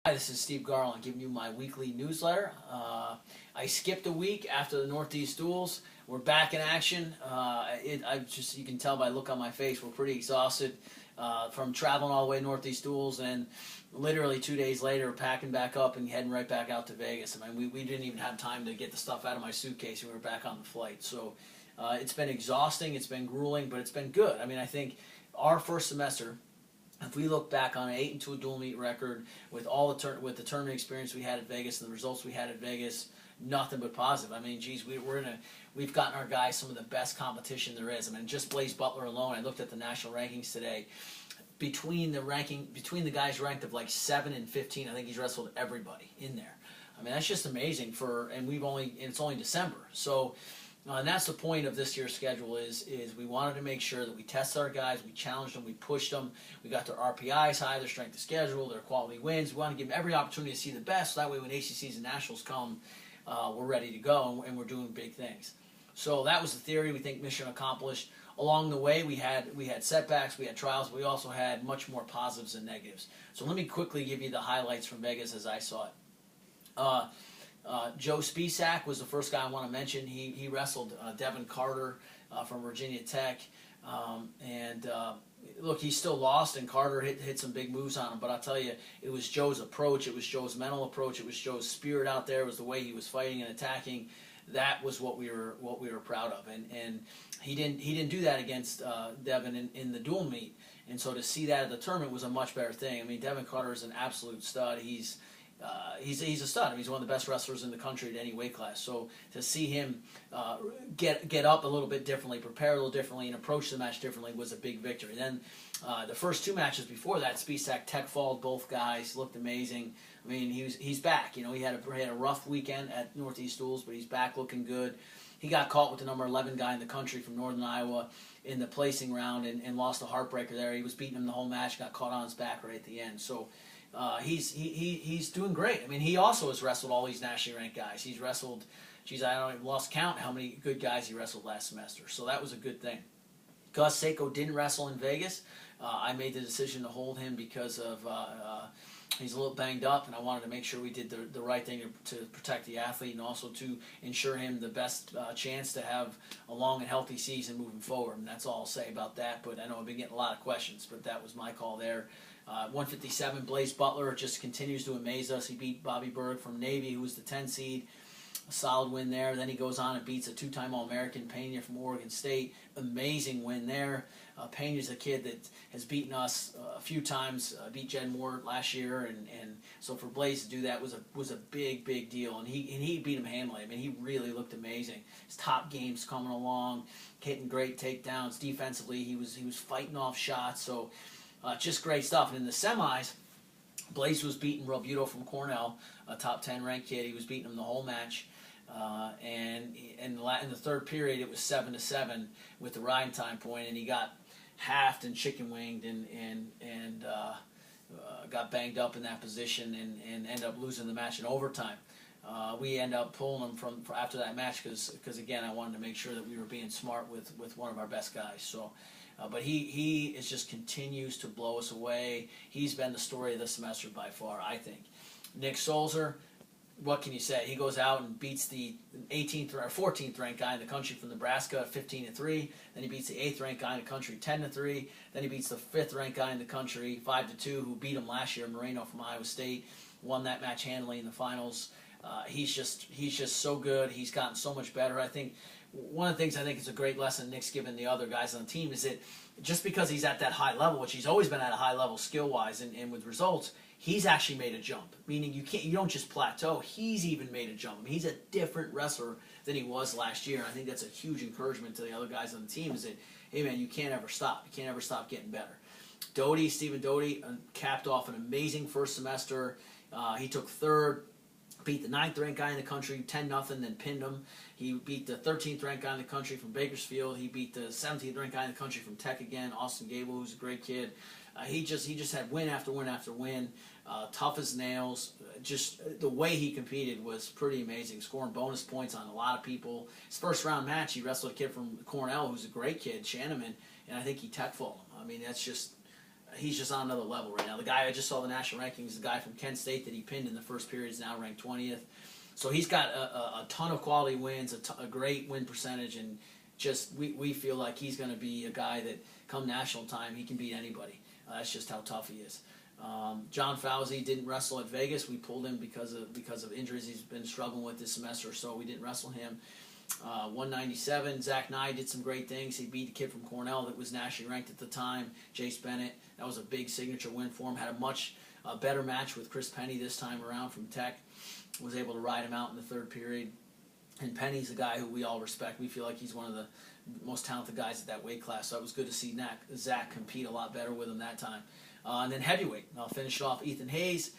Hi, this is Steve Garland giving you my weekly newsletter. I skipped a week after the Northeast duels. We're back in action. You can tell by the look on my face, we're pretty exhausted from traveling all the way to Northeast duels, and literally 2 days later, packing back up and heading right back out to Vegas. I mean, we didn't even have time to get the stuff out of my suitcase, and we were back on the flight. So it's been exhausting, it's been grueling, but it's been good. I mean, I think our first semester, if we look back on an 8-2 dual meet record with all with the tournament experience we had at Vegas and the results we had at Vegas, nothing but positive. I mean, geez, we've gotten our guys some of the best competition there is. I mean, just Blaze Butler alone. I looked at the national rankings today. Between the guys ranked of like 7 and 15, I think he's wrestled everybody in there. I mean, that's just amazing and it's only December. So. And that's the point of this year's schedule is we wanted to make sure that we tested our guys, we challenged them, we pushed them, we got their RPIs high, their strength of schedule, their quality wins. We want to give them every opportunity to see the best, so that way when ACCs and Nationals come, we're ready to go and we're doing big things. So that was the theory. We think mission accomplished. Along the way, we had setbacks, we had trials, but we also had much more positives than negatives. So let me quickly give you the highlights from Vegas as I saw it. Joe Spisak was the first guy I want to mention. He wrestled Devin Carter from Virginia Tech. Look, he still lost, and Carter hit some big moves on him. But I'll tell you, it was Joe's approach. It was Joe's mental approach. It was Joe's spirit out there. It was the way he was fighting and attacking. That was what we were proud of. And he didn't do that against Devin in the dual meet. And so to see that at the tournament was a much better thing. I mean, Devin Carter is an absolute stud. He's a stud. I mean, he's one of the best wrestlers in the country at any weight class. So to see him get up a little bit differently, prepare a little differently, and approach the match differently was a big victory. Then the first two matches before that, Spisak tech-falled both guys, looked amazing. I mean, he's back. You know, he had a rough weekend at Northeast duels, but he's back looking good. He got caught with the number 11 guy in the country from Northern Iowa in the placing round and lost a heartbreaker there. He was beating him the whole match, got caught on his back right at the end. So. He's doing great. I mean, he also has wrestled all these nationally ranked guys. He's wrestled, I lost count how many good guys he wrestled last semester. So that was a good thing. Gus Seiko didn't wrestle in Vegas. I made the decision to hold him because of he's a little banged up, and I wanted to make sure we did the right thing to protect the athlete and also to ensure him the best chance to have a long and healthy season moving forward. And that's all I'll say about that. But I know I've been getting a lot of questions, but that was my call there. 157, Blaze Butler just continues to amaze us. He beat Bobby Berg from Navy, who was the 10 seed. A solid win there. Then he goes on and beats a two-time All-American, Pena from Oregon State. Amazing win there. Pena's a kid that has beaten us a few times, beat Jed Moore last year, and so for Blaze to do that was a big deal. And he beat him handily. I mean, he really looked amazing. His top game's coming along, hitting great takedowns. Defensively, he was fighting off shots. So. Just great stuff. And in the semis, Blaze was beating Robuto from Cornell, a top 10 ranked kid. He was beating him the whole match. And in the third period, it was 7-7 with the riding time point, and he got halved and chicken winged and got banged up in that position and ended up losing the match in overtime. We ended up pulling him from after that match because again, I wanted to make sure that we were being smart with one of our best guys. So. But he just continues to blow us away. He's been the story of this semester by far, I think. Nick Solzer, what can you say? He goes out and beats the 18th or 14th ranked guy in the country from Nebraska, 15-3. Then he beats the 8th ranked guy in the country, 10-3. Then he beats the 5th ranked guy in the country, 5-2, who beat him last year, Moreno from Iowa State. Won that match handily in the finals. He's just so good. He's gotten so much better. I think. One of the things I think is a great lesson Nick's given the other guys on the team is that just because he's at that high level, which he's always been at a high level skill-wise and with results, he's actually made a jump. Meaning you don't just plateau. He's even made a jump. I mean, he's a different wrestler than he was last year. And I think that's a huge encouragement to the other guys on the team is that, hey man, you can't ever stop. You can't ever stop getting better. Stephen Doty capped off an amazing first semester. He took third. Beat the 9th ranked guy in the country 10-0, then pinned him. He beat the 13th ranked guy in the country from Bakersfield. He beat the 17th ranked guy in the country from Tech again, Austin Gable, who's a great kid. He just had win after win after win, tough as nails. Just the way he competed was pretty amazing, scoring bonus points on a lot of people. His first round match, he wrestled a kid from Cornell who's a great kid, Shanneman, and I think he tech-falled him. I mean, that's just he's just on another level right now. The guy I just saw the national rankings, the guy from Kent State that he pinned in the first period is now ranked 20th. So he's got a ton of quality wins, a great win percentage, and just we feel like he's going to be a guy that come national time, he can beat anybody. That's just how tough he is. John Fauzi didn't wrestle at Vegas. We pulled him because of injuries he's been struggling with this semester, so we didn't wrestle him. 197, Zach Nye did some great things. He beat the kid from Cornell that was nationally ranked at the time, Jace Bennett. That was a big signature win for him. Had a much better match with Chris Penny this time around from Tech. Was able to ride him out in the third period. And Penny's a guy who we all respect. We feel like he's one of the most talented guys at that weight class. So it was good to see Zach compete a lot better with him that time. And then heavyweight, I'll finish it off. Ethan Hayes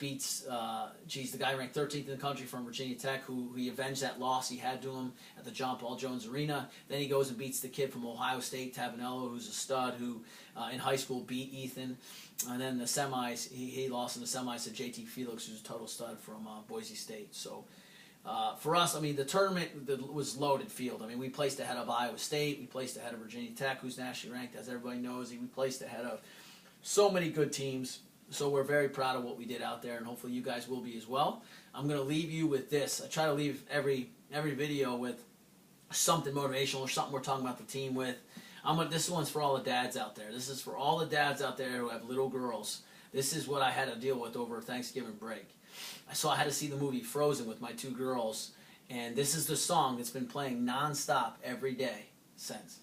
beats, the guy ranked 13th in the country from Virginia Tech, who he avenged that loss he had to him at the John Paul Jones Arena. Then he goes and beats the kid from Ohio State, Tavanello, who's a stud, who in high school beat Ethan. And then the semis, he lost in the semis to JT Felix, who's a total stud from Boise State. So for us, I mean, the tournament was loaded field. I mean, we placed ahead of Iowa State. We placed ahead of Virginia Tech, who's nationally ranked, as everybody knows. We placed ahead of so many good teams. So we're very proud of what we did out there, and hopefully you guys will be as well. I'm going to leave you with this. I try to leave every video with something motivational or something we're talking about the team with. This one's for all the dads out there. This is for all the dads out there who have little girls. This is what I had to deal with over Thanksgiving break. I had to see the movie Frozen with my two girls, and this is the song that's been playing nonstop every day since.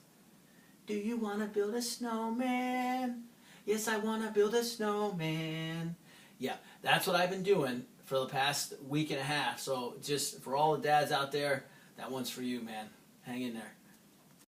Do you want to build a snowman? Yes, I want to build a snowman. Yeah, that's what I've been doing for the past week and a half. So just for all the dads out there, that one's for you, man. Hang in there.